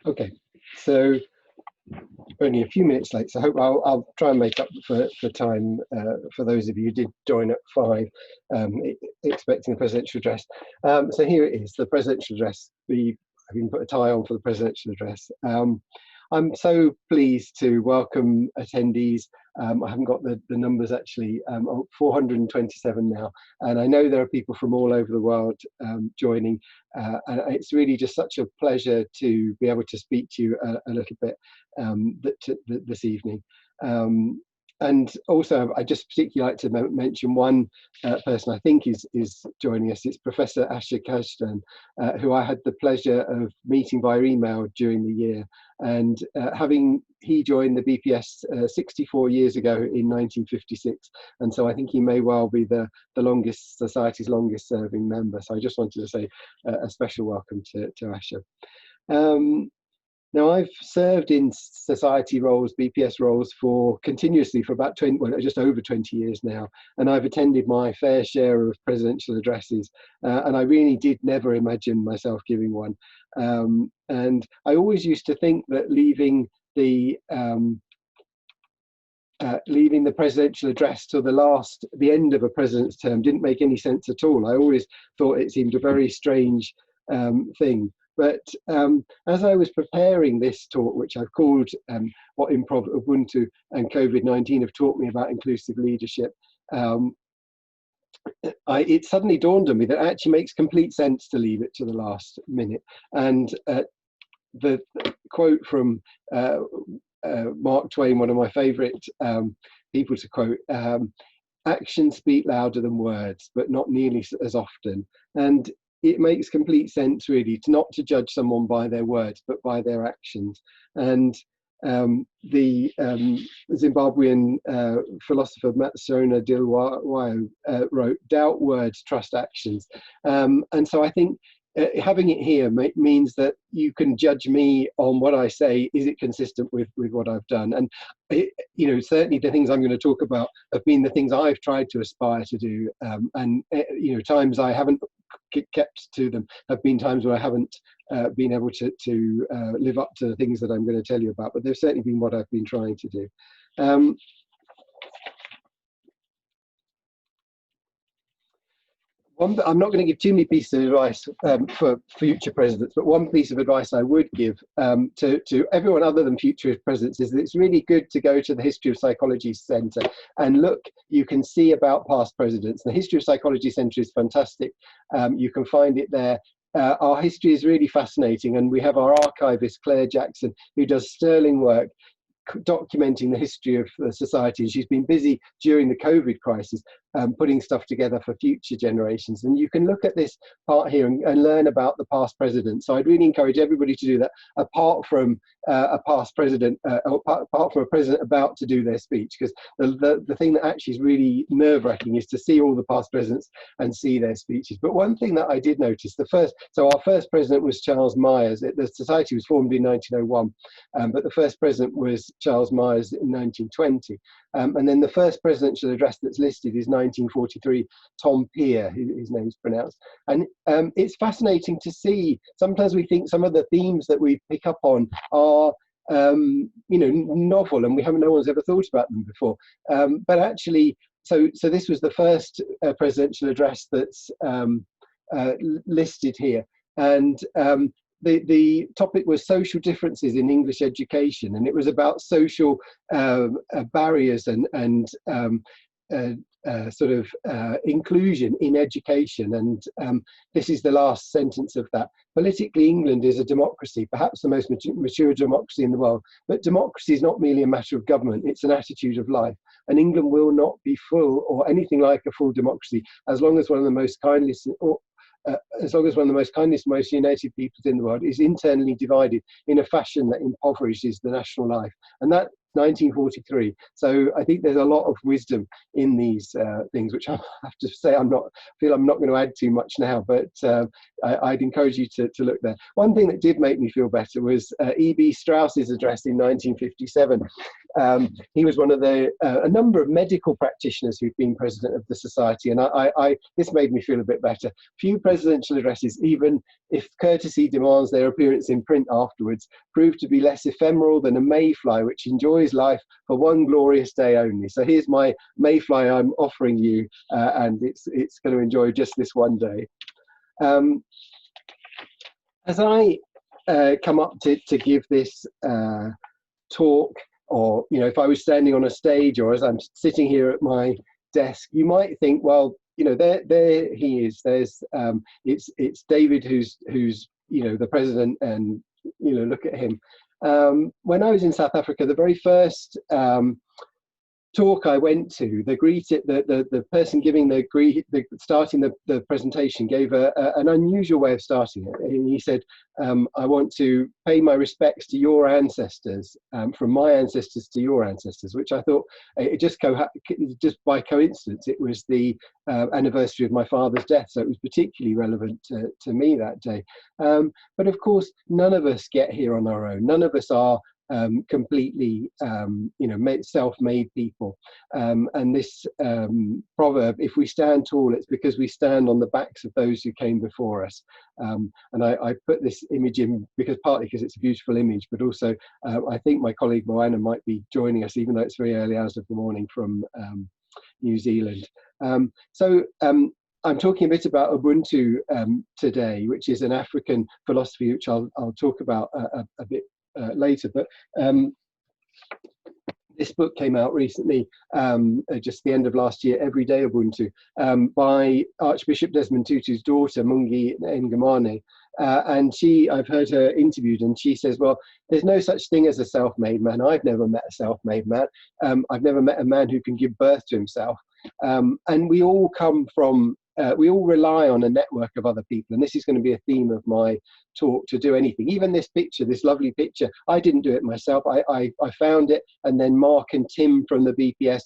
Okay, so only a few minutes late, so I hope I'll try and make up for time for those of you who did join at 5, expecting the presidential address. So here it is, the presidential address. I've even put a tie on for the presidential address. I'm so pleased to welcome attendees. I haven't got the numbers actually, 427 now. And I know there are people from all over the world joining. And it's really just such a pleasure to be able to speak to you a little bit this evening. And also, I just particularly like to mention one person I think is joining us. It's Professor Asher Kashdan, who I had the pleasure of meeting via email during the year. And he joined the BPS 64 years ago in 1956. And so I think he may well be the society's longest serving member. So I just wanted to say a special welcome to Asher. Now, I've served in society roles, BPS roles, continuously for about just over 20 years now, and I've attended my fair share of presidential addresses, and I really did never imagine myself giving one. And I always used to think that leaving the presidential address to the end of a president's term didn't make any sense at all. I always thought it seemed a very strange thing. But as I was preparing this talk, which I've called What Improv, Ubuntu and COVID-19 have taught me about inclusive leadership, it suddenly dawned on me that it actually makes complete sense to leave it to the last minute. And the quote from Mark Twain, one of my favorite people to quote, actions speak louder than words, but not nearly as often. And it makes complete sense, really, not to judge someone by their words, but by their actions. And the Zimbabwean philosopher Matsona Dilwayo wrote, "Doubt words, trust actions." And so I think having it here means that you can judge me on what I say. Is it consistent with what I've done? And certainly the things I'm going to talk about have been the things I've tried to aspire to do. And times I haven't kept to them have been times where I haven't been able to live up to the things that I'm going to tell you about. But they've certainly been what I've been trying to do. I'm not going to give too many pieces of advice for future presidents, but one piece of advice I would give to everyone other than future presidents is that it's really good to go to the History of Psychology Centre and look. You can see about past presidents. The History of Psychology Centre is fantastic. You can find it there. Our history is really fascinating, and we have our archivist, Claire Jackson, who does sterling work documenting the history of the society. She's been busy during the COVID crisis putting stuff together for future generations, and you can look at this part here and learn about the past presidents. So I'd really encourage everybody to do that, apart from a past president or apart from a president about to do their speech, because the thing that actually is really nerve-wracking is to see all the past presidents and see their speeches. But one thing that I did notice, our first president was Charles Myers. The society was formed in 1901, but the first president was Charles Myers in 1920. And then the first presidential address that's listed is 1943, Tom Peer, his name is pronounced. And it's fascinating to see. Sometimes we think some of the themes that we pick up on are novel, and no one's ever thought about them before. But actually, so this was the first presidential address that's listed here. And the topic was social differences in English education, and it was about social barriers and inclusion in education. And this is the last sentence of that. Politically, England is a democracy, perhaps the most mature democracy in the world, but democracy is not merely a matter of government, it's an attitude of life. And England will not be full or anything like a full democracy as long as one of the most kindest most united peoples in the world is internally divided in a fashion that impoverishes the national life. And that 1943. So I think there's a lot of wisdom in these things, which I have to say I'm not going to add too much now, but I'd encourage you to look there. One thing that did make me feel better was E.B. Strauss's address in 1957. He was one of a number of medical practitioners who've been president of the society, and this made me feel a bit better. Few presidential addresses, even if courtesy demands their appearance in print afterwards, prove to be less ephemeral than a mayfly which enjoys life for one glorious day only. So here's my mayfly I'm offering you, and it's going to enjoy just this one day. As I come up to give this talk, or if I was standing on a stage, or as I'm sitting here at my desk, you might think, well, there he is. There's it's David who's the president, and look at him. When I was in South Africa, the very first talk I went to, the person giving starting the presentation gave an unusual way of starting it. And he said, I want to pay my respects to your ancestors, from my ancestors to your ancestors, which I thought, it just by coincidence, it was the anniversary of my father's death, so it was particularly relevant to me that day. But of course, none of us get here on our own. None of us are completely self-made people, and this proverb, if we stand tall, it's because we stand on the backs of those who came before us. And I put this image in partly because it's a beautiful image, but also I think my colleague Moana might be joining us, even though it's very early hours of the morning, from New Zealand. I'm talking a bit about Ubuntu today, which is an African philosophy, which I'll talk about a bit later. But this book came out recently, just the end of last year, Everyday Ubuntu, by Archbishop Desmond Tutu's daughter, Mungi Ngamane. And I've heard her interviewed, and she says, well, there's no such thing as a self-made man. I've never met a self-made man. I've never met a man who can give birth to himself. And we all come from we all rely on a network of other people, and this is going to be a theme of my talk, to do anything. Even this picture, this lovely picture, I didn't do it myself. I found it, and then Mark and Tim from the BPS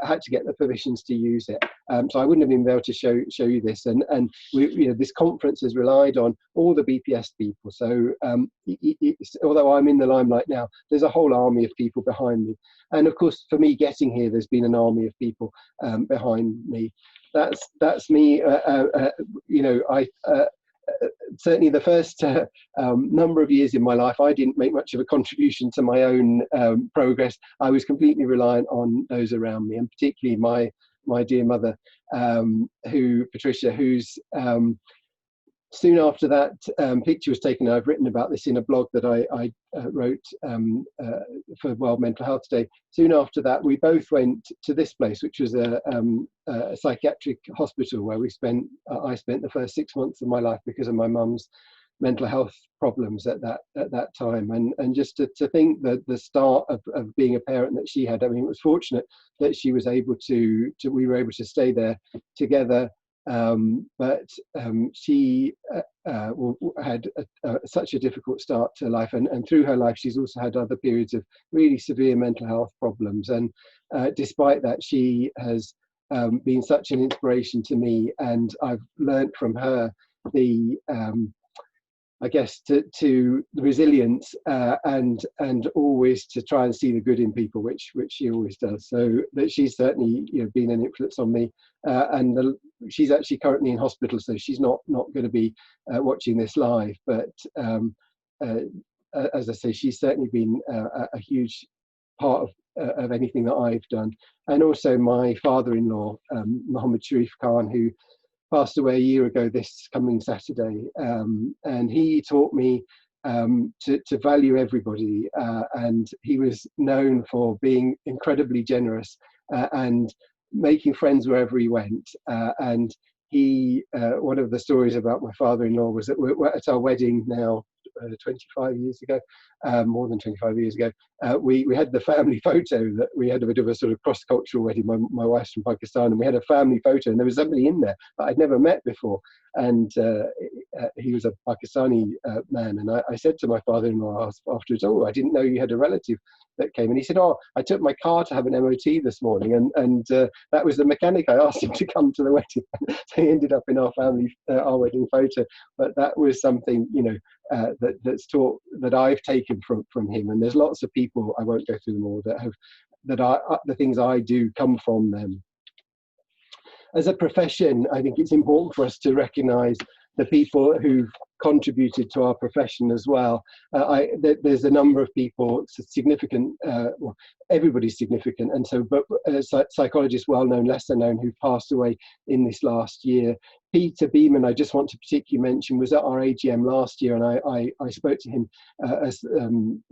had to get the permissions to use it. So I wouldn't have been able to show you this. And this conference has relied on all the BPS people. So although I'm in the limelight now, there's a whole army of people behind me. And of course, for me getting here, there's been an army of people behind me. That's me. Certainly the first number of years in my life, I didn't make much of a contribution to my own progress. I was completely reliant on those around me, and particularly my dear mother, Patricia, who's soon after that picture was taken. I've written about this in a blog that I wrote for World Mental Health Day. Soon after that, we both went to this place, which was a psychiatric hospital where I spent the first 6 months of my life because of my mum's mental health problems at that time. And just to think that the start of being a parent that she had, I mean, it was fortunate that she was able we were able to stay there together. But she had such a difficult start to life, and through her life she's also had other periods of really severe mental health problems, and despite that she has been such an inspiration to me, and I've learned from her the I guess to the resilience and always to try and see the good in people, which she always does. So that she's certainly been an influence on me, and she's actually currently in hospital, so she's not going to be watching this live. But as I say, she's certainly been a huge part of anything that I've done. And also my father-in-law, Mohammed Sharif Khan, who passed away a year ago this coming Saturday, and he taught me to value everybody, and he was known for being incredibly generous and making friends wherever he went. And one of the stories about my father-in-law was that we're at our wedding now 25 years ago, more than 25 years ago. We had the family photo that we had a bit of a sort of cross-cultural wedding. My wife's from Pakistan, and we had a family photo, and there was somebody in there that I'd never met before, and he was a Pakistani man. And I said to my father-in-law afterwards, "Oh, I didn't know you had a relative that came." And he said, "Oh, I took my car to have an MOT this morning, and that was the mechanic. I asked him to come to the wedding." So he ended up in our wedding photo. But that was something, that's taught, that I've taken from him. And there's lots of people, I won't go through them all, the things I do come from them. As a profession, I think it's important for us to recognise the people who've contributed to our profession as well. There's a number of people, significant, well, everybody's significant, and so, but psychologists, well known, lesser known, who passed away in this last year. Peter Beeman, I just want to particularly mention, was at our AGM last year, and I spoke to him as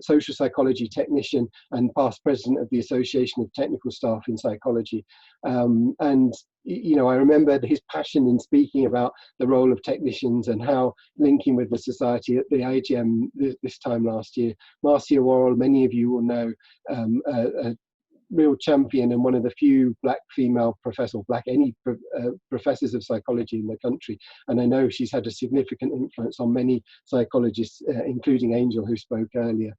social psychology technician and past president of the Association of Technical Staff in Psychology. And you know, I remember his passion in speaking about the role of technicians and how linking with the society at the AGM this time last year. Marcia Worrell, many of you will know, a real champion and one of the few black female professors, professors of psychology in the country. And I know she's had a significant influence on many psychologists, including Angel, who spoke earlier.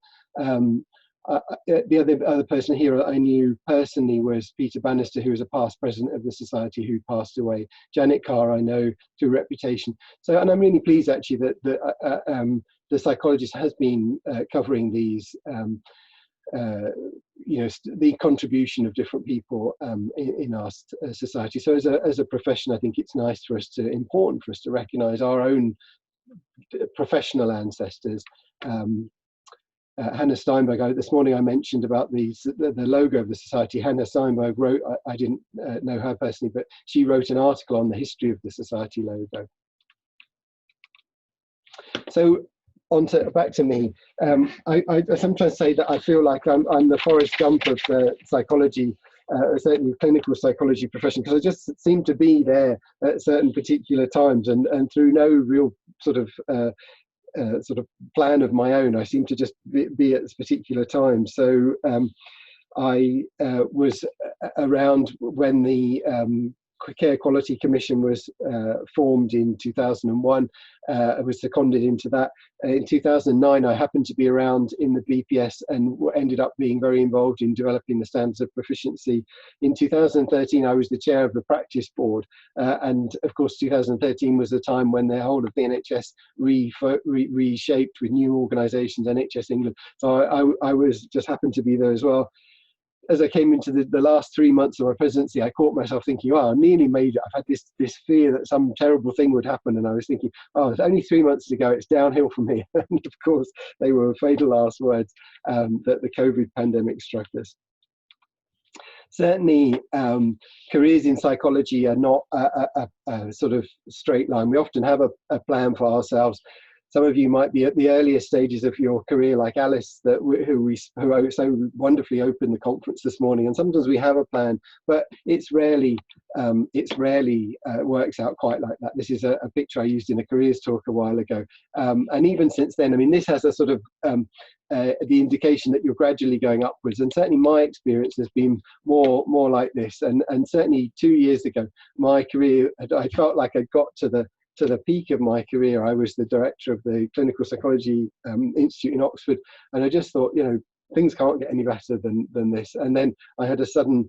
The other person here I knew personally was Peter Bannister, who was a past president of the society, who passed away. Janet Carr, I know through reputation. So, and I'm really pleased actually that the psychologist has been covering these, you know, the contribution of different people in our society. So as a profession, I think it's nice for us important for us to recognise our own professional ancestors. Hannah Steinberg, this morning I mentioned about the logo of the society. Hannah Steinberg wrote, I didn't know her personally, but she wrote an article on the history of the society logo. So back to me. I sometimes say that I feel like I'm the Forrest Gump of the psychology, certainly clinical psychology profession, because I just seem to be there at certain particular times, and through no real sort of plan of my own, I seem to just be at this particular time. So I was around when the Care Quality Commission was formed in 2001. I was seconded into that. In 2009, I happened to be around in the BPS and ended up being very involved in developing the standards of proficiency. In 2013, I was the chair of the practice board. And of course, 2013 was the time when the whole of the NHS reshaped with new organisations, NHS England. So I was just happened to be there as well. As I came into the last 3 months of my presidency, I caught myself thinking, oh, I nearly made it. I've had this fear that some terrible thing would happen. And I was thinking, oh, it's only 3 months to go. It's downhill from here. And of course, they were fatal last words that the COVID pandemic struck us. Certainly, careers in psychology are not a sort of straight line. We often have a plan for ourselves. Some of you might be at the earliest stages of your career, like Alice, who so wonderfully opened the conference this morning. And sometimes we have a plan, but it's rarely works out quite like that. This is a picture I used in a careers talk a while ago, and even since then, I mean, this has a sort of the indication that you're gradually going upwards. And certainly, my experience has been more like this. And certainly 2 years ago, my career, I felt like I got to the peak of my career. I was the director of the Clinical Psychology Institute in Oxford, and I just thought, you know, things can't get any better than this. And then I had a sudden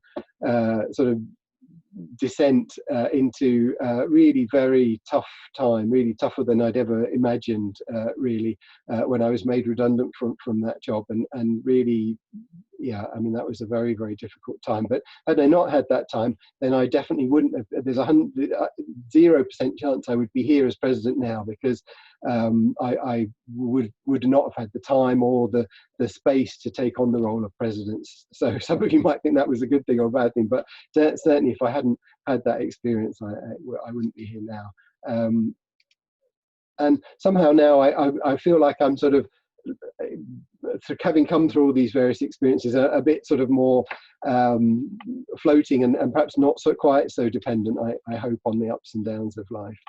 sort of descent into really very tough time, really tougher than I'd ever imagined, really, when I was made redundant from that job, and really, yeah, I mean, that was a very, very difficult time. But had I not had that time, then I definitely wouldn't have. There's 0% chance I would be here as president now, because I would not have had the time or the space to take on the role of president. So some of you might think that was a good thing or a bad thing, but certainly if I hadn't had that experience, I wouldn't be here now. And somehow now I feel like I'm sort of, having come through all these various experiences, a bit sort of more floating and perhaps not quite so dependent, I hope, on the ups and downs of life.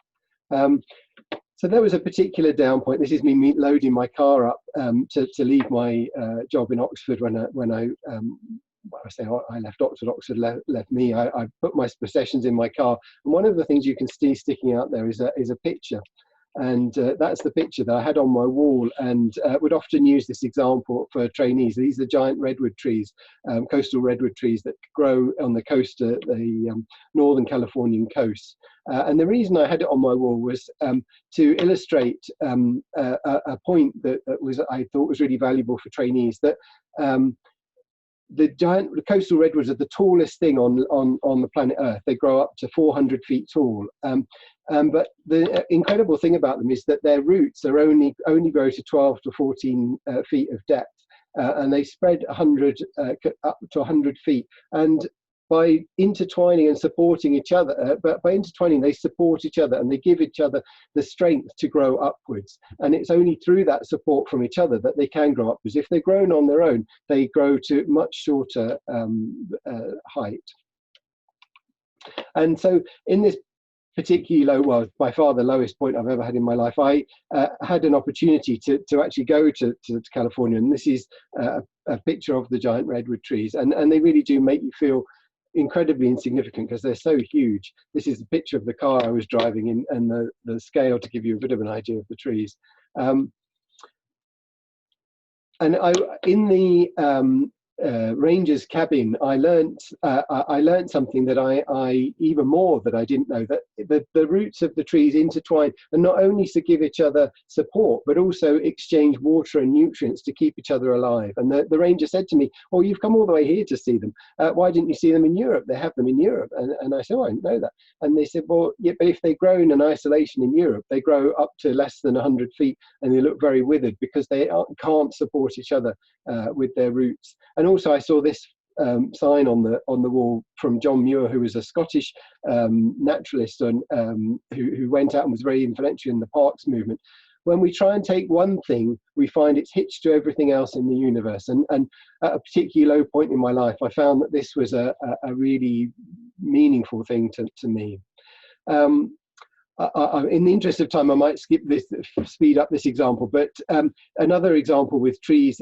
So there was a particular down point. This is me loading my car up to leave my job in Oxford when I left Oxford. Oxford left me. I put my possessions in my car, and one of the things you can see sticking out there is a picture. And that's the picture that I had on my wall, and would often use this example for trainees. These are giant redwood trees, coastal redwood trees that grow on the coast, the northern Californian coast. And the reason I had it on my wall was to illustrate a point that I thought was really valuable for trainees, that the coastal redwoods are the tallest thing on the planet Earth. They grow up to 400 feet tall. But the incredible thing about them is that their roots are only grow to 12 to 14 feet of depth, and they spread 100 up to 100 feet. And by intertwining and supporting each other, but by intertwining, they support each other and they give each other the strength to grow upwards. And it's only through that support from each other that they can grow upwards. If they're grown on their own, they grow to much shorter height. And so in this particularly low, well, by far the lowest point I've ever had in my life, I had an opportunity to actually go to California. And this is a picture of the giant redwood trees. And they really do make you feel incredibly insignificant because they're so huge. This is a picture of the car I was driving in, and the scale to give you a bit of an idea of the trees. And in the ranger's cabin, I learned something that I even more that I didn't know, that the roots of the trees intertwine, and not only to give each other support, but also exchange water and nutrients to keep each other alive. And the ranger said to me, "Oh, you've come all the way here to see them. Why didn't you see them in Europe? They have them in Europe." And I said, "Oh, I didn't know that." And they said, "Well, yeah, but if they grow in isolation in Europe, they grow up to less than 100 feet and they look very withered because they can't support each other with their roots." And also I saw this sign on the wall from John Muir, who was a Scottish naturalist and who went out and was very influential in the parks movement. When we try and take one thing, we find it's hitched to everything else in the universe. And at a particularly low point in my life, I found that this was a really meaningful thing to me. In the interest of time, I might speed up this example, but another example with trees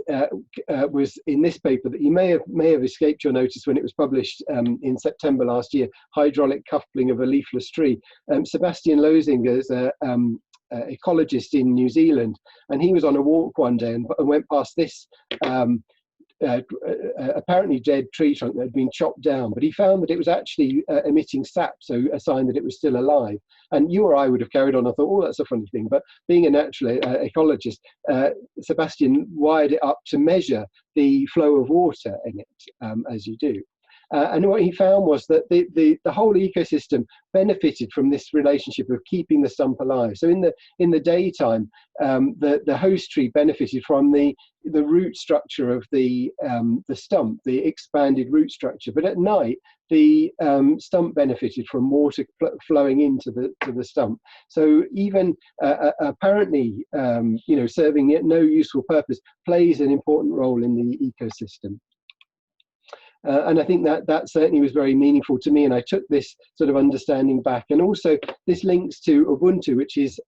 was in this paper that you may have escaped your notice when it was published in September last year, Hydraulic Coupling of a Leafless Tree. Sebastian Lozinger is an ecologist in New Zealand, and he was on a walk one day and went past this apparently dead tree trunk that had been chopped down, but he found that it was actually emitting sap, so a sign that it was still alive. And you or I would have carried on. I thought, "Oh, that's a funny thing." But being a natural ecologist, Sebastian wired it up to measure the flow of water in it, as you do. And what he found was that the whole ecosystem benefited from this relationship of keeping the stump alive. So in the daytime, the host tree benefited from the root structure of the stump, the expanded root structure. But at night, the stump benefited from water flowing into the stump. So even apparently, serving no useful purpose plays an important role in the ecosystem. And I think that certainly was very meaningful to me, and I took this sort of understanding back. And also this links to Ubuntu, which is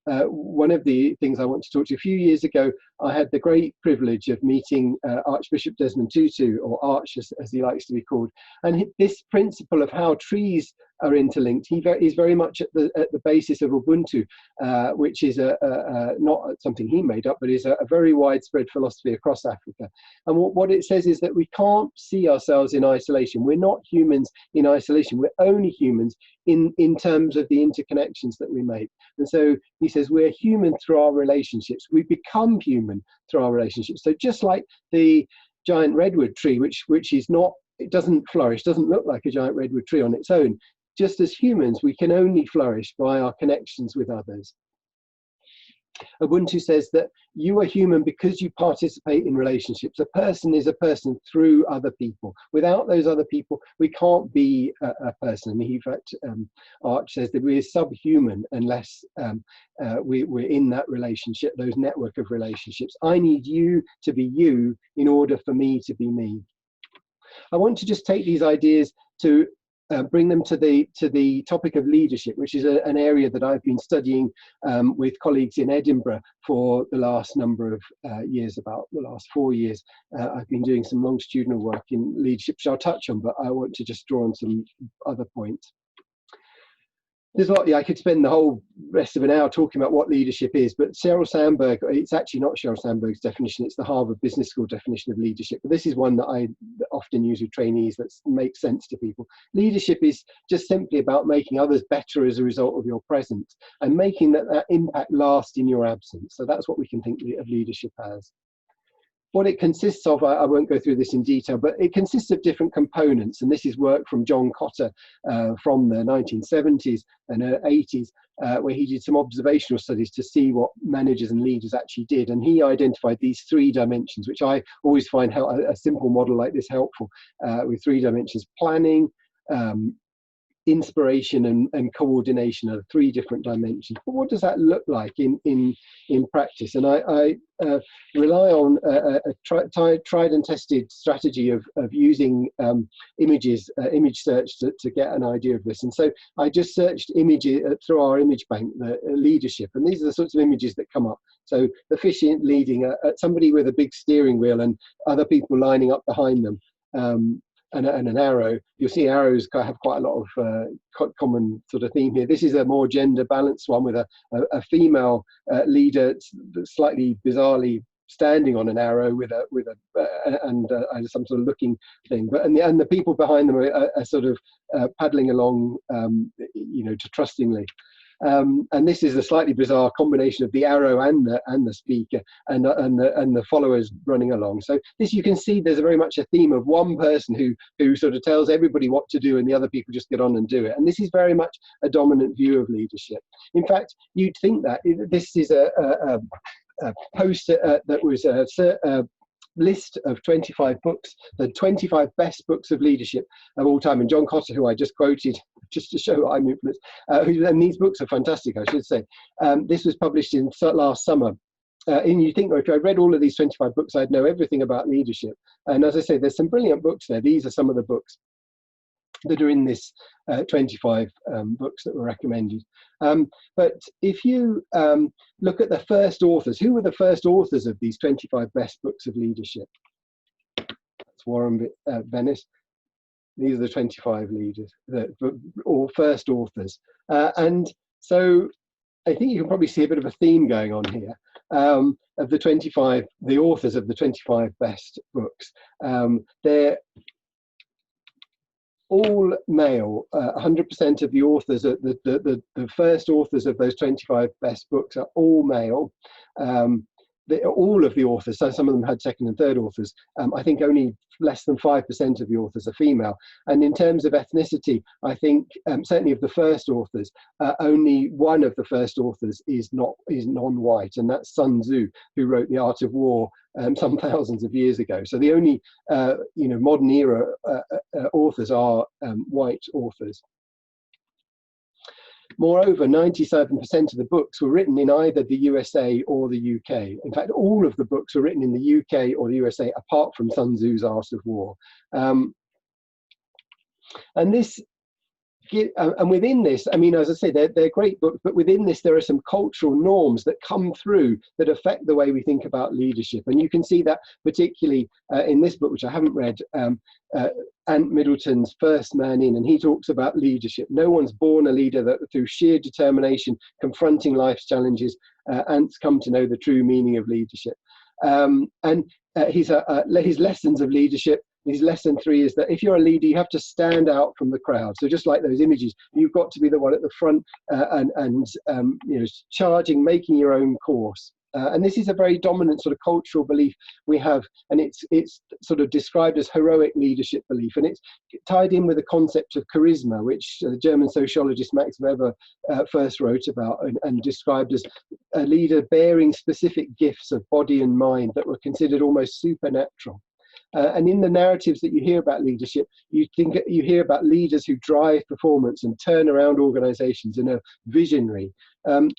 one of the things I want to talk to you. A few years ago, I had the great privilege of meeting Archbishop Desmond Tutu, or Arch as he likes to be called. And this principle of how trees are interlinked, he is very much at the basis of Ubuntu, which is not something he made up, but is a very widespread philosophy across Africa. And what it says is that we can't see ourselves in isolation. We're not humans in isolation. We're only humans in terms of the interconnections that we make. And so he says we're human through our relationships. We become human through our relationships. So just like the giant redwood tree, which is not, it doesn't flourish, doesn't look like a giant redwood tree on its own. Just as humans, we can only flourish by our connections with others. Ubuntu says that you are human because you participate in relationships. A person is a person through other people. Without those other people, we can't be a person. And in fact, Arch says that we're subhuman unless we're in that relationship, those network of relationships. I need you to be you in order for me to be me. I want to just take these ideas to bring them to the topic of leadership, which is an area that I've been studying with colleagues in Edinburgh for the last number of years, about the last 4 years. I've been doing some longitudinal work in leadership, which I'll touch on, but I want to just draw on some other points. there's a lot, yeah, I could spend the whole rest of an hour talking about what leadership is, but Sheryl Sandberg, it's actually not Sheryl Sandberg's definition, it's the Harvard Business School definition of leadership. But this is one that I often use with trainees that makes sense to people. Leadership is just simply about making others better as a result of your presence and making that impact last in your absence. So that's what we can think of leadership as. What it consists of, I won't go through this in detail, but it consists of different components. And this is work from John Cotter from the 1970s and 80s, where he did some observational studies to see what managers and leaders actually did. And he identified these 3 dimensions, which I always find a simple model like this helpful, with 3 dimensions: planning, inspiration and coordination are 3 different dimensions. But what does that look like in practice? And I rely on a tried and tested strategy of using image search to get an idea of this. And so I just searched images through our image bank, leadership, and these are the sorts of images that come up. So the fish leading somebody with a big steering wheel and other people lining up behind them. And an arrow. You'll see arrows have quite a lot of common sort of theme here. This is a more gender balanced one with a female leader, slightly bizarrely standing on an arrow with some sort of looking thing. But and the people behind them are sort of paddling along, trustingly. And this is a slightly bizarre combination of the arrow and the speaker and the followers running along. So this, you can see there's very much a theme of one person who sort of tells everybody what to do and the other people just get on and do it. And this is very much a dominant view of leadership. In fact, you'd think that this is a post that was a list of 25 books, the 25 best books of leadership of all time. And John Cotter, who I just quoted, just to show I'm influenced, and these books are fantastic, I should say. This was published in last summer. And you think, well, if I read all of these 25 books, I'd know everything about leadership. And as I say, there's some brilliant books there. These are some of the books that are in this 25 books that were recommended. But if you look at the first authors, who were the first authors of these 25 best books of leadership? That's Warren Bennis. These are the 25 leaders, or first authors. And so I think you can probably see a bit of a theme going on here. Of the authors of the 25 best books. They're all male. 100% of the authors, the first authors of those 25 best books are all male. All of the authors, so some of them had second and third authors. I think only less than 5% of the authors are female. And in terms of ethnicity, I think certainly of the first authors, only one of the first authors is non-white, and that's Sun Tzu, who wrote The Art of War some thousands of years ago. So the only modern era authors are white authors. Moreover, 97% of the books were written in either the USA or the UK. In fact, all of the books were written in the UK or the USA, apart from Sun Tzu's Art of War. And within this, I mean, as I say, they're great books, but within this, there are some cultural norms that come through that affect the way we think about leadership. And you can see that particularly in this book, which I haven't read, Ant Middleton's First Man In, and he talks about leadership. No one's born a leader that through sheer determination, confronting life's challenges, ants come to know the true meaning of leadership. His lessons of leadership, his lesson 3 is that if you're a leader, you have to stand out from the crowd. So just like those images, you've got to be the one at the front charging, making your own course. And this is a very dominant sort of cultural belief we have, and it's sort of described as heroic leadership belief, and it's tied in with the concept of charisma, which the German sociologist Max Weber first wrote about and described as a leader bearing specific gifts of body and mind that were considered almost supernatural. And in the narratives that you hear about leadership, you hear about leaders who drive performance and turn around organizations and are visionary. And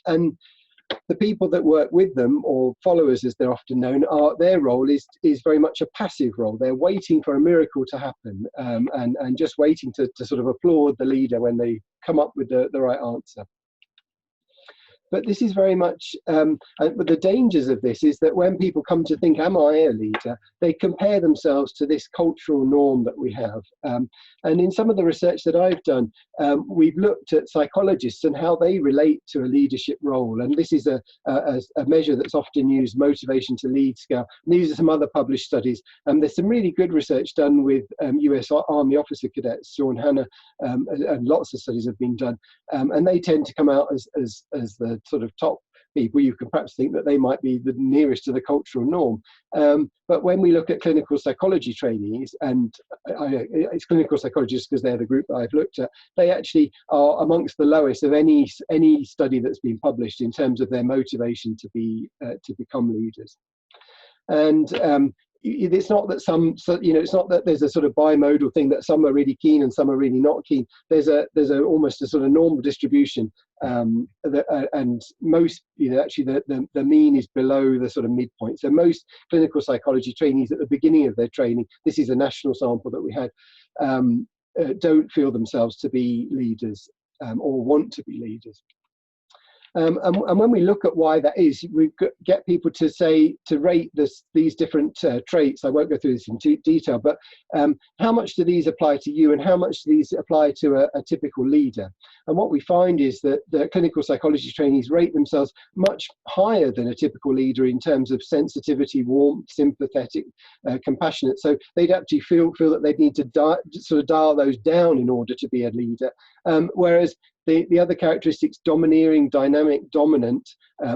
the people that work with them, or followers as they're often known, their role is very much a passive role. They're waiting for a miracle to happen and just waiting to sort of applaud the leader when they come up with the right answer. but this is very much, but the dangers of this is that when people come to think, am I a leader, they compare themselves to this cultural norm that we have. And in some of the research that I've done, we've looked at psychologists and how they relate to a leadership role. And this is a measure that's often used, motivation to lead scale. And these are some other published studies. There's some really good research done with US Army officer cadets, Sean Hanna, and lots of studies have been done. And they tend to come out as the sort of top people. You can perhaps think that they might be the nearest to the cultural norm. But when we look at clinical psychology trainees, and it's clinical psychologists because they're the group that I've looked at, they actually are amongst the lowest of any study that's been published in terms of their motivation to become leaders. And it's not that it's not that there's a sort of bimodal thing that some are really keen and some are really not keen. There's almost a sort of normal distribution, and most, actually the mean is below the sort of midpoint. So most clinical psychology trainees at the beginning of their training, this is a national sample that we had, don't feel themselves to be leaders or want to be leaders. And when we look at why that is, we get people to rate these different traits. I won't go through this in detail, but how much do these apply to you and how much do these apply to a typical leader? And what we find is that the clinical psychology trainees rate themselves much higher than a typical leader in terms of sensitivity, warmth, sympathetic, compassionate. So they'd actually feel that they'd need to sort of dial those down in order to be a leader. Whereas the other characteristics, domineering, dynamic, dominant,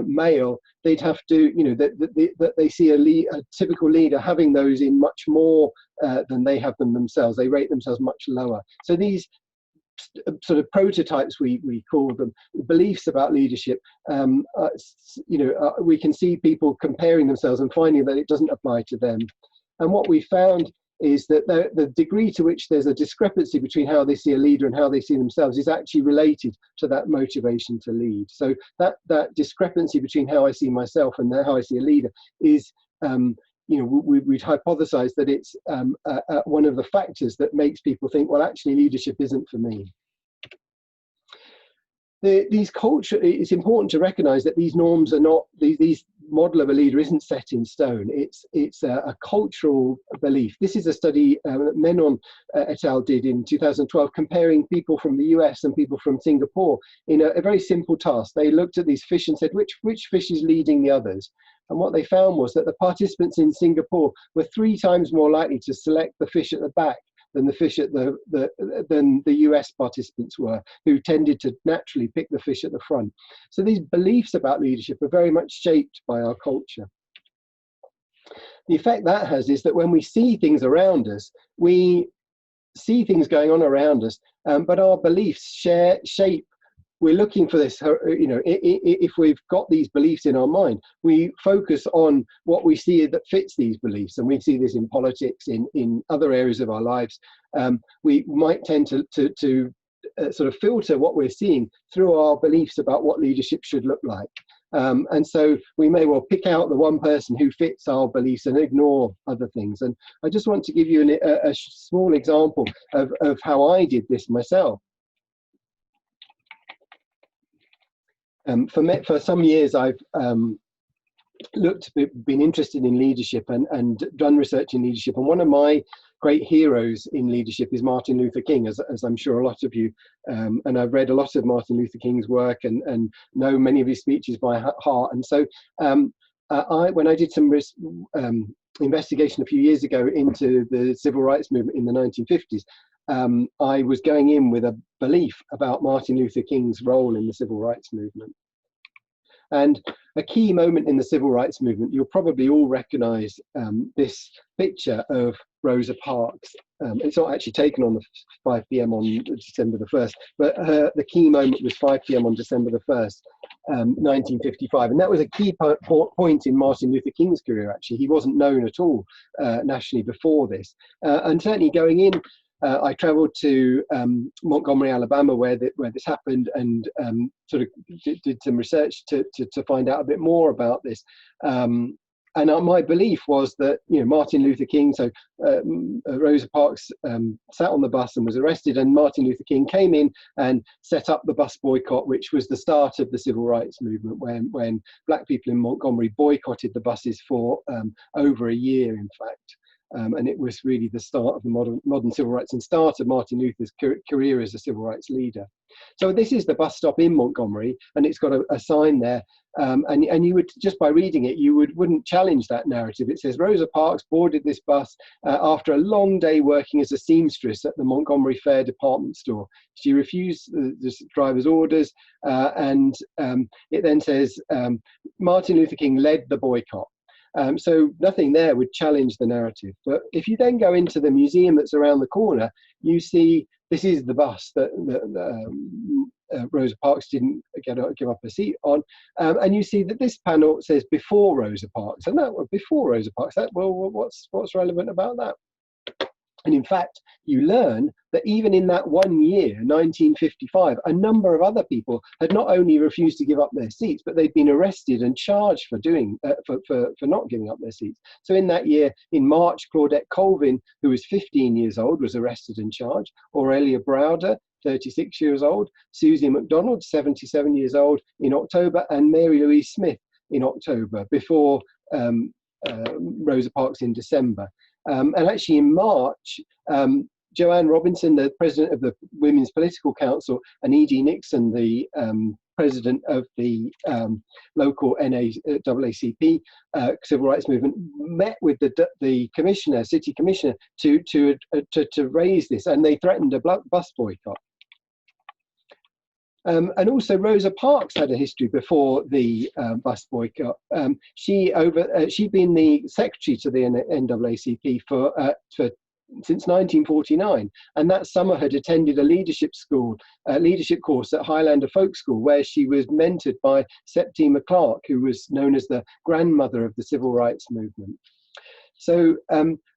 male, they'd have to, that they see a typical leader having those in much more than they have them themselves. They rate themselves much lower. So these sort of prototypes, we call them, beliefs about leadership, we can see people comparing themselves and finding that it doesn't apply to them. And what we found is that the degree to which there's a discrepancy between how they see a leader and how they see themselves is actually related to that motivation to lead. So that discrepancy between how I see myself and how I see a leader is, we'd hypothesize that it's one of the factors that makes people think, well, actually leadership isn't for me. It's important to recognize that these norms are not, these model of a leader isn't set in stone. It's a cultural belief. This is a study that Menon et al. Did in 2012, comparing people from the US and people from Singapore in a very simple task. They looked at these fish and said, which fish is leading the others? And what they found was that the participants in Singapore were 3 times more likely to select the fish at the back than the fish at than the US participants were, who tended to naturally pick the fish at the front. So these beliefs about leadership are very much shaped by our culture. The effect that has is that when we see things around us, we see things going on around us, but our beliefs shape. We're looking for this, if we've got these beliefs in our mind, we focus on what we see that fits these beliefs. And we see this in politics, in other areas of our lives. We might tend to sort of filter what we're seeing through our beliefs about what leadership should look like. And so we may well pick out the one person who fits our beliefs and ignore other things. And I just want to give you a small example of how I did this myself. For some years, I've been interested in leadership and done research in leadership. And one of my great heroes in leadership is Martin Luther King, as I'm sure a lot of you, and I've read a lot of Martin Luther King's work and know many of his speeches by heart. And so when I did some investigation a few years ago into the civil rights movement in the 1950s, I was going in with a belief about Martin Luther King's role in the civil rights movement. And a key moment in the civil rights movement, you'll probably all recognize this picture of Rosa Parks. It's not actually taken on the 5 p.m. on December the 1st, but the key moment was 5 p.m. on December the 1st, 1955. And that was a key point in Martin Luther King's career, actually. He wasn't known at all nationally before this. And certainly going in, I traveled to Montgomery, Alabama, where this happened, and sort of did some research to find out a bit more about this. And my belief was that, you know, Martin Luther King, so Rosa Parks sat on the bus and was arrested, and Martin Luther King came in and set up the bus boycott, which was the start of the civil rights movement, when black people in Montgomery boycotted the buses for over a year, in fact. And it was really the start of the modern civil rights and start of Martin Luther's career as a civil rights leader. So this is the bus stop in Montgomery, and it's got a sign there. And you would, just by reading it, you wouldn't challenge that narrative. It says, Rosa Parks boarded this bus after a long day working as a seamstress at the Montgomery Fair department store. She refused the driver's orders, and it then says, Martin Luther King led the boycott. So nothing there would challenge the narrative. But if you then go into the museum that's around the corner, you see this is the bus that Rosa Parks didn't give up a seat on, and you see that this panel says before Rosa Parks, and that was before Rosa Parks. Well, what's relevant about that? And in fact, you learn that even in that 1 year, 1955, a number of other people had not only refused to give up their seats, but they'd been arrested and charged for not giving up their seats. So in that year, in March, Claudette Colvin, who was 15 years old, was arrested and charged. Aurelia Browder, 36 years old. Susie McDonald, 77 years old, in October, and Mary Louise Smith in October, before Rosa Parks in December. And actually in March, Joanne Robinson, the president of the Women's Political Council, and E.D. Nixon, the president of the local NAACP civil rights movement, met with the commissioner, city commissioner, to raise this, and they threatened a bus boycott. And also Rosa Parks had a history before the bus boycott. She'd been the secretary to the NAACP since 1949, and that summer had attended a leadership course at Highlander Folk School, where she was mentored by Septima Clark, who was known as the grandmother of the civil rights movement. So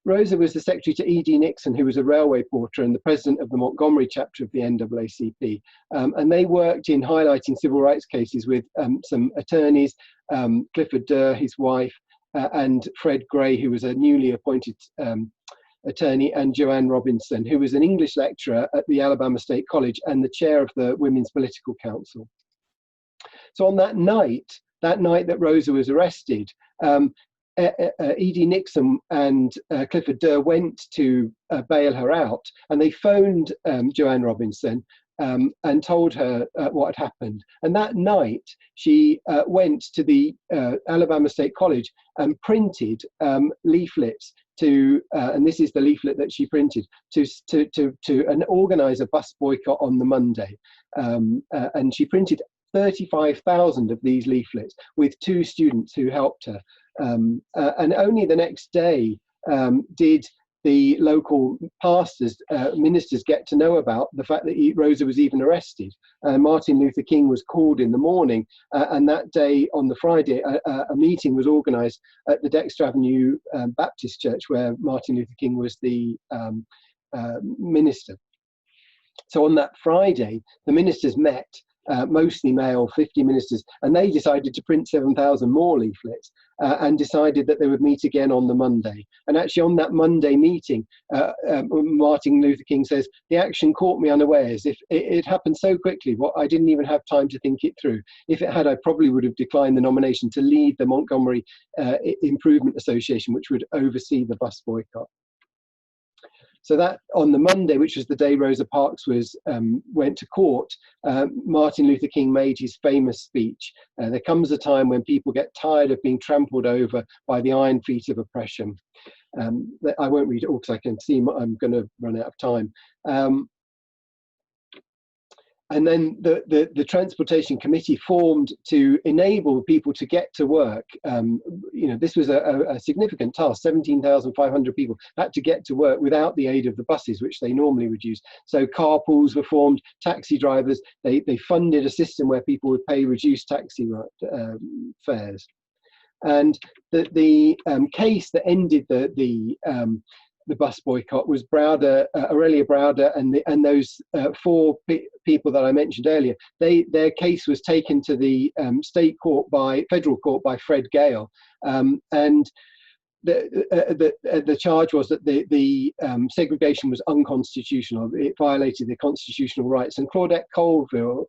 Rosa was the secretary to E.D. Nixon, who was a railway porter and the president of the Montgomery chapter of the NAACP. And they worked in highlighting civil rights cases with some attorneys, Clifford Durr, his wife, and Fred Gray, who was a newly appointed attorney, and Joanne Robinson, who was an English lecturer at the Alabama State College and the chair of the Women's Political Council. So on that night that Rosa was arrested, E.D. Nixon and Clifford Durr went to bail her out, and they phoned Joanne Robinson and told her what had happened. And that night, she went to the Alabama State College and printed leaflets and this is the leaflet that she printed, to organize a bus boycott on the Monday. And she printed 35,000 of these leaflets with 2 students who helped her. And only the next day did the local pastors, ministers, get to know about the fact that Rosa was even arrested. Martin Luther King was called in the morning, and that day, on the Friday, a meeting was organized at the Dexter Avenue Baptist Church, where Martin Luther King was the minister. So on that Friday, the ministers met, mostly male, 50 ministers, and they decided to print 7,000 more leaflets, and decided that they would meet again on the Monday. And actually on that Monday meeting, Martin Luther King says, "The action caught me unawares. If it happened so quickly, I didn't even have time to think it through. If it had, I probably would have declined the nomination to lead the Montgomery Improvement Association, which would oversee the bus boycott." So that on the Monday, which was the day Rosa Parks went to court, Martin Luther King made his famous speech. There comes a time when people get tired of being trampled over by the iron feet of oppression. I won't read it all because I can see I'm going to run out of time. And then the Transportation Committee formed to enable people to get to work. This was a significant task. 17,500 people had to get to work without the aid of the buses, which they normally would use. So carpools were formed, taxi drivers. They funded a system where people would pay reduced taxi fares. And the case that ended the the bus boycott was Browder, Aurelia Browder, and those four people that I mentioned earlier. Their case was taken to the federal court by Fred Gale, and the charge was that the segregation was unconstitutional. It violated the constitutional rights. And Claudette Colville,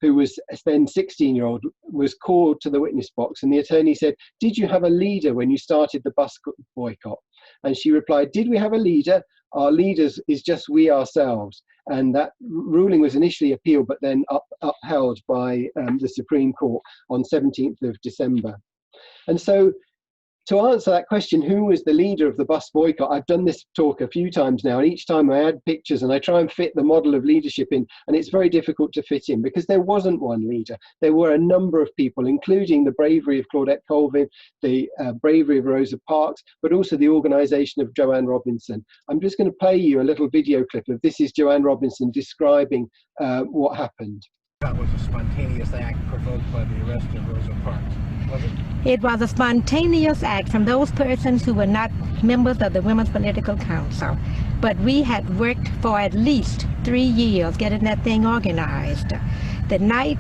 who was then 16-year-old, was called to the witness box, and the attorney said, "Did you have a leader when you started the bus boycott?" And she replied, "Did we have a leader? Our leaders is just we ourselves." And that ruling was initially appealed, but then upheld by the Supreme Court on 17th of December. And so, to answer that question, who was the leader of the bus boycott? I've done this talk a few times now, and each time I add pictures and I try and fit the model of leadership in, and it's very difficult to fit in because there wasn't one leader. There were a number of people, including the bravery of Claudette Colvin, the bravery of Rosa Parks, but also the organisation of Joanne Robinson. I'm just going to play you a little video clip of this is Joanne Robinson describing what happened. That was a spontaneous act provoked by the arrest of Rosa Parks, was it? It was a spontaneous act from those persons who were not members of the Women's Political Council. But we had worked for at least 3 years getting that thing organized. The night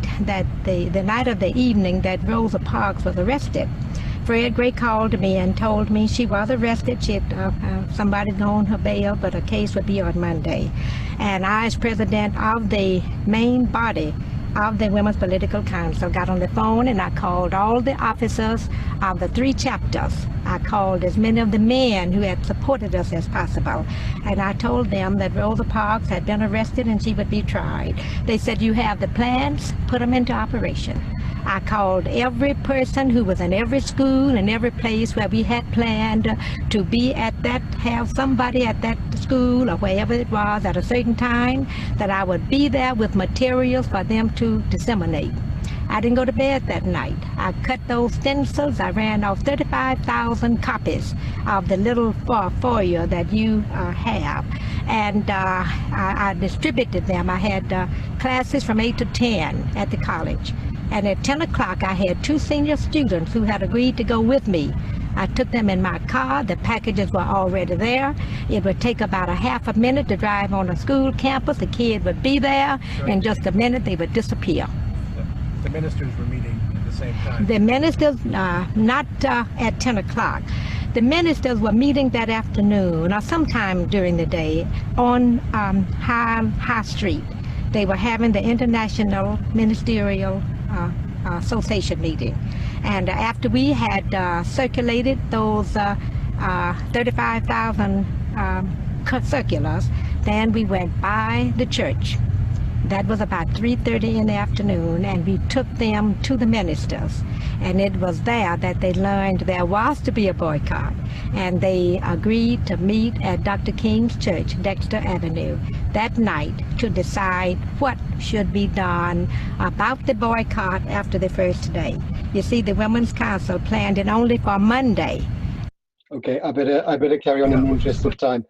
of the evening that Rosa Parks was arrested, Fred Gray called me and told me she was arrested. She had somebody gone her bail, but her case would be on Monday. And I, as president of the main body of the Women's Political Council, got on the phone and I called all the officers of the 3 chapters. I called as many of the men who had supported us as possible. And I told them that Rosa Parks had been arrested and she would be tried. They said, "You have the plans, put them into operation." I called every person who was in every school and every place where we had planned to be at that, have somebody at that school or wherever it was at a certain time, that I would be there with materials for them to disseminate. I didn't go to bed that night. I cut those stencils. I ran off 35,000 copies of the little foyer that you have. And I distributed them. I had classes from 8 to 10 at the college. And at 10 o'clock, I had 2 senior students who had agreed to go with me. I took them in my car. The packages were already there. It would take about a half a minute to drive on a school campus. The kid would be there. Sure. In just a minute, they would disappear. The ministers were meeting at the same time? The ministers, not at 10 o'clock. The ministers were meeting that afternoon or sometime during the day on High Street. They were having the International Ministerial Association meeting. And after we had circulated those 35,000 circulars, then we went by the church. That was about 3:30 in the afternoon, and we took them to the ministers. And it was there that they learned there was to be a boycott. And they agreed to meet at Dr. King's church, Dexter Avenue, that night to decide what should be done about the boycott after the first day. You see, the Women's Council planned it only for Monday. Okay, I better carry on in the interest of time.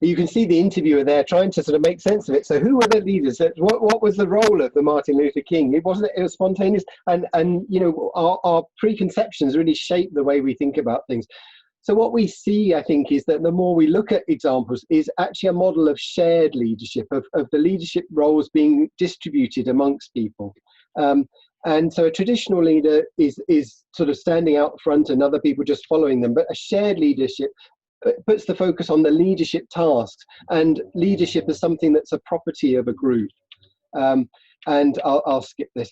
You can see the interviewer there trying to sort of make sense of it. So who were the leaders? What was the role of the Martin Luther King? It was spontaneous, and you know, our preconceptions really shape the way we think about things. So what we see, I think, is that the more we look at examples is actually a model of shared leadership, of the leadership roles being distributed amongst people. And so a traditional leader is sort of standing out front and other people just following them, but a shared leadership puts the focus on the leadership tasks, and leadership is something that's a property of a group. And I'll skip this.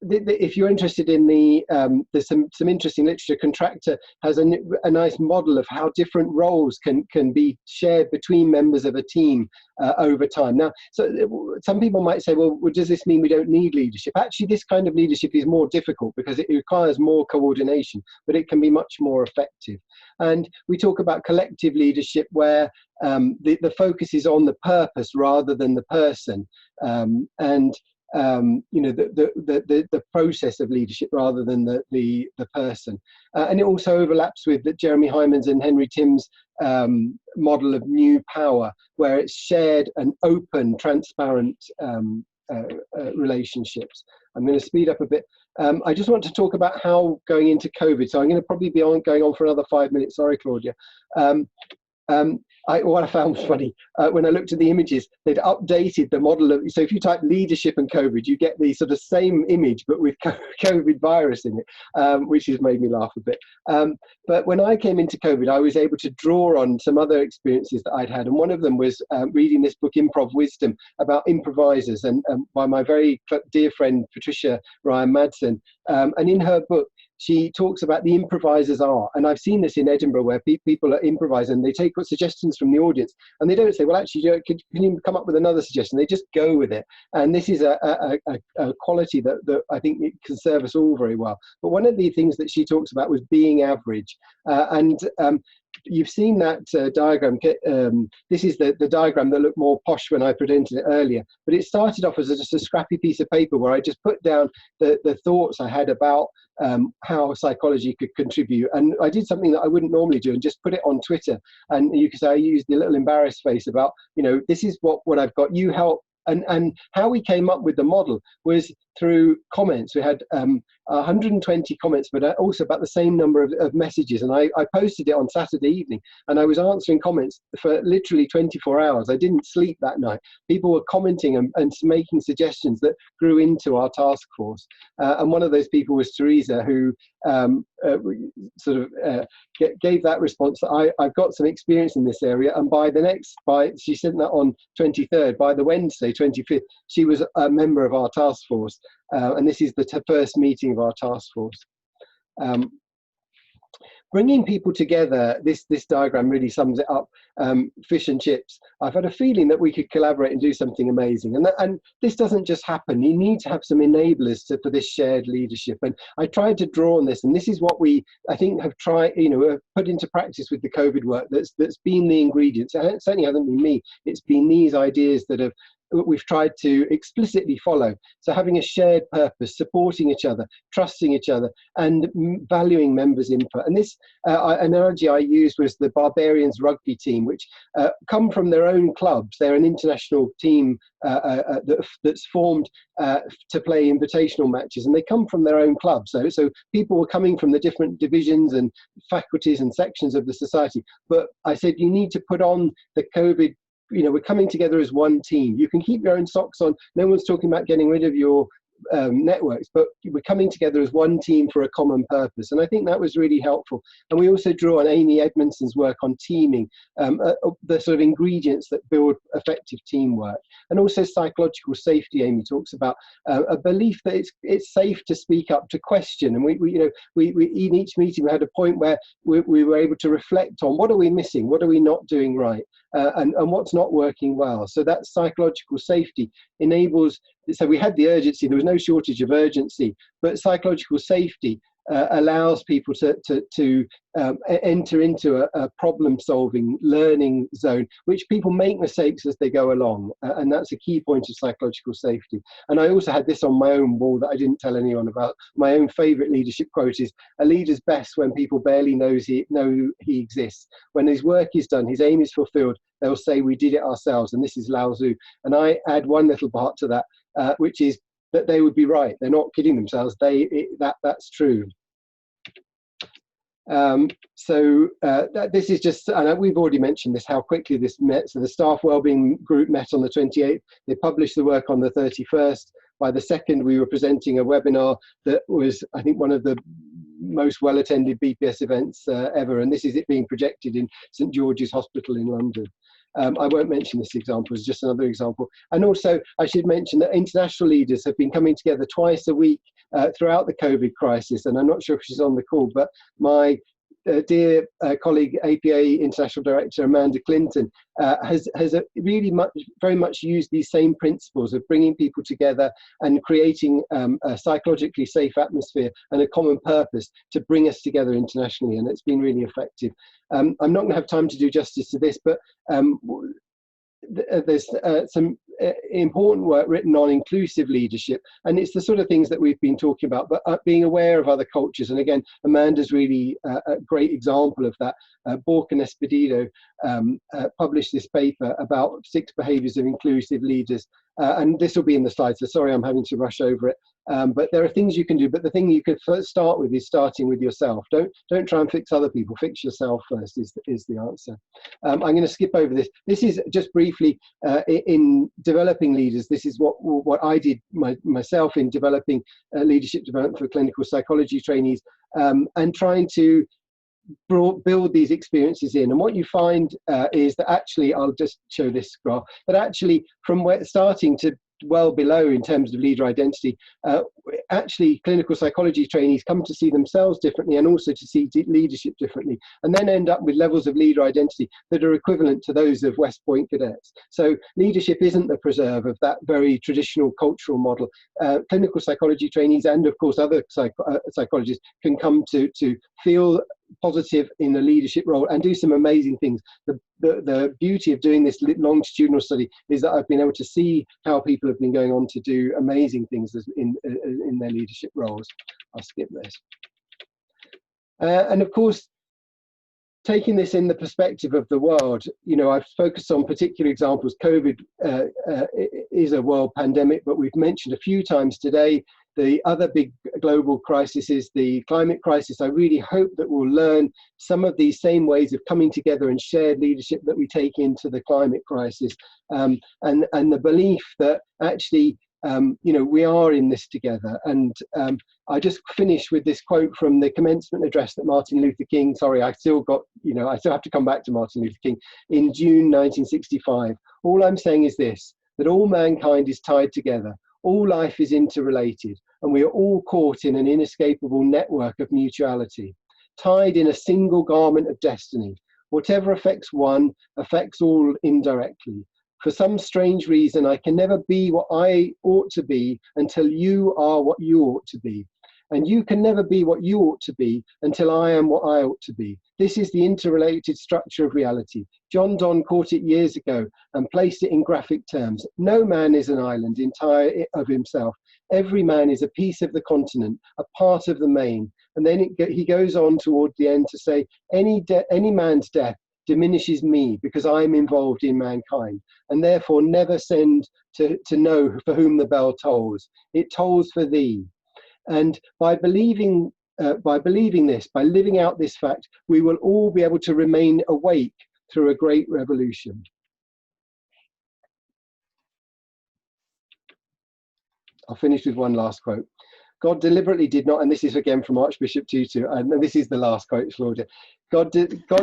If you're interested in there's some interesting literature. Contractor has a nice model of how different roles can be shared between members of a team over time. Now, so some people might say, well, does this mean we don't need leadership? Actually, this kind of leadership is more difficult because it requires more coordination, but it can be much more effective. And we talk about collective leadership where the focus is on the purpose rather than the person, you know, the process of leadership rather than the person. And it also overlaps with Jeremy Hyman's and Henry Tim's model of new power, where it's shared and open, transparent relationships. I'm going to speed up a bit. I just want to talk about how going into COVID. So I'm going to probably be going on for another 5 minutes. Sorry, Claudia. What I found was funny, when I looked at the images, they'd updated the model of, so if you type leadership and COVID, you get the sort of same image, but with COVID virus in it, which has made me laugh a bit. But when I came into COVID, I was able to draw on some other experiences that I'd had. And one of them was reading this book, Improv Wisdom, about improvisers, and by my very dear friend, Patricia Ryan Madsen. And in her book, she talks about the improviser's art. And I've seen this in Edinburgh, where people are improvising, they take suggestions from the audience, and they don't say, well, actually, can you come up with another suggestion? They just go with it. And this is a quality that I think it can serve us all very well. But one of the things that she talks about was being average. You've seen that diagram. This is the diagram that looked more posh when I presented it earlier, but it started off as just a scrappy piece of paper where I just put down the thoughts I had about how psychology could contribute. And I did something that I wouldn't normally do and just put it on Twitter. And you could say I used the little embarrassed face about, this is what I've got, you help. And how we came up with the model was through comments. We had 120 comments, but also about the same number of messages. And I posted it on Saturday evening, and I was answering comments for literally 24 hours. I didn't sleep that night. People were commenting and making suggestions that grew into our task force. And one of those people was Teresa, who gave that response that I've got some experience in this area. And she sent that on 23rd, by the Wednesday, 25th, she was a member of our task force. And this is the first meeting of our task force. Bringing people together, this diagram really sums it up. Fish and chips. I've had a feeling that we could collaborate and do something amazing. And this doesn't just happen. You need to have some enablers for this shared leadership. And I tried to draw on this, and this is what I think have tried, put into practice with the COVID work. That's been the ingredients. And it certainly hasn't been me. It's been these ideas that we've tried to explicitly follow. So having a shared purpose, supporting each other, trusting each other, and valuing members' input. And this analogy I used was the Barbarians rugby team, which come from their own clubs. They're an international team that's formed to play invitational matches, and they come from their own clubs. So people were coming from the different divisions and faculties and sections of the society. But I said, you need to put on the COVID. We're coming together as one team. You can keep your own socks on. No one's talking about getting rid of your networks, but we're coming together as one team for a common purpose. And I think that was really helpful. And we also drew on Amy Edmondson's work on teaming, the sort of ingredients that build effective teamwork. And also psychological safety. Amy talks about a belief that it's safe to speak up, to question. And we in each meeting we had a point where we were able to reflect on what are we missing, what are we not doing right, and what's not working well. So that psychological safety enables. So we had the urgency. There was no shortage of urgency, but psychological safety allows people to enter into a problem-solving learning zone, which people make mistakes as they go along, and that's a key point of psychological safety. And I also had this on my own wall that I didn't tell anyone about. My own favourite leadership quote is, "A leader's best when people barely know he exists. When his work is done, his aim is fulfilled, they'll say we did it ourselves." And this is Lao Tzu. And I add one little part to that, which is that they would be right. They're not kidding themselves. That's true. This is just, and we've already mentioned this, how quickly this met. So the staff wellbeing group met on the 28th. They published the work on the 31st. By the 2nd, we were presenting a webinar that was, I think, one of the most well-attended BPS events ever. And this is it being projected in St George's Hospital in London. I won't mention this example, it's just another example. And also, I should mention that international leaders have been coming together twice a week throughout the COVID crisis. And I'm not sure if she's on the call, but my dear colleague, APA International Director Amanda Clinton, has really very much used these same principles of bringing people together and creating a psychologically safe atmosphere and a common purpose to bring us together internationally, and it's been really effective. I'm not going to have time to do justice to this, but there's some important work written on inclusive leadership, and it's the sort of things that we've been talking about, but being aware of other cultures. And again, Amanda's really a great example of that. Bork and Espedido published this paper about 6 behaviours of inclusive leaders, and this will be in the slides, so sorry I'm having to rush over it. But there are things you can do, but the thing you could first start with is starting with yourself. Don't try and fix other people, fix yourself first is the answer. I'm going to skip over this. This is just briefly in developing leaders. This is what I did myself in developing leadership development for clinical psychology trainees, and trying to build these experiences in. And what you find is that actually, I'll just show this graph, that actually from where starting to well below in terms of leader identity, actually clinical psychology trainees come to see themselves differently and also to see leadership differently, and then end up with levels of leader identity that are equivalent to those of West Point cadets. So leadership isn't the preserve of that very traditional cultural model. Clinical psychology trainees and of course other psychologists can come to feel positive in a leadership role and do some amazing things. The beauty of doing this longitudinal study is that I've been able to see how people have been going on to do amazing things in their leadership roles. I'll skip this. And of course, taking this in the perspective of the world, you know, I've focused on particular examples. COVID is a world pandemic, but we've mentioned a few times today the other big global crisis is the climate crisis. I really hope that we'll learn some of these same ways of coming together and shared leadership that we take into the climate crisis, and the belief that actually you know, we are in this together. And I just finish with this quote from the commencement address that Martin Luther King, sorry, I still have to come back to Martin Luther King, in June 1965. All I'm saying is this, that all mankind is tied together, all life is interrelated, and we are all caught in an inescapable network of mutuality, tied in a single garment of destiny. Whatever affects one affects all indirectly. For some strange reason, I can never be what I ought to be until you are what you ought to be. And you can never be what you ought to be until I am what I ought to be. This is the interrelated structure of reality. John Donne caught it years ago and placed it in graphic terms. No man is an island entire of himself. Every man is a piece of the continent, a part of the main. And then he goes on toward the end to say, any man's death diminishes me because I'm involved in mankind, and therefore never send to know for whom the bell tolls. It tolls for thee. And by believing this, by living out this fact, we will all be able to remain awake through a great revolution. I'll finish with one last quote. God deliberately did not, and this is again from Archbishop Tutu, and this is the last quote, Claudia. God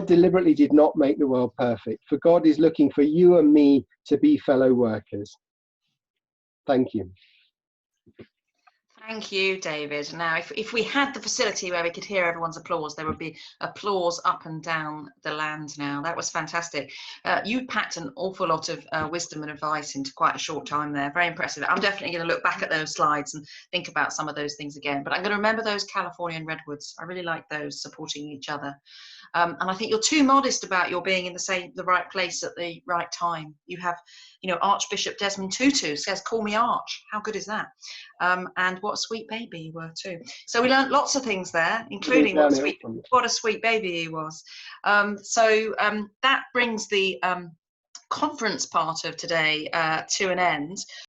deliberately did not make the world perfect, for God is looking for you and me to be fellow workers. Thank you. Thank you, David. Now, if we had the facility where we could hear everyone's applause, there would be applause up and down the land now. That was fantastic. You packed an awful lot of wisdom and advice into quite a short time there. Very impressive. I'm definitely going to look back at those slides and think about some of those things again. But I'm going to remember those Californian redwoods. I really like those, supporting each other. And I think you're too modest about your being in the right place at the right time. You have, you know, Archbishop Desmond Tutu says, "Call me Arch." How good is that? And what a sweet baby you were too. So we learned lots of things there, including what a sweet baby he was. That brings the conference part of today to an end.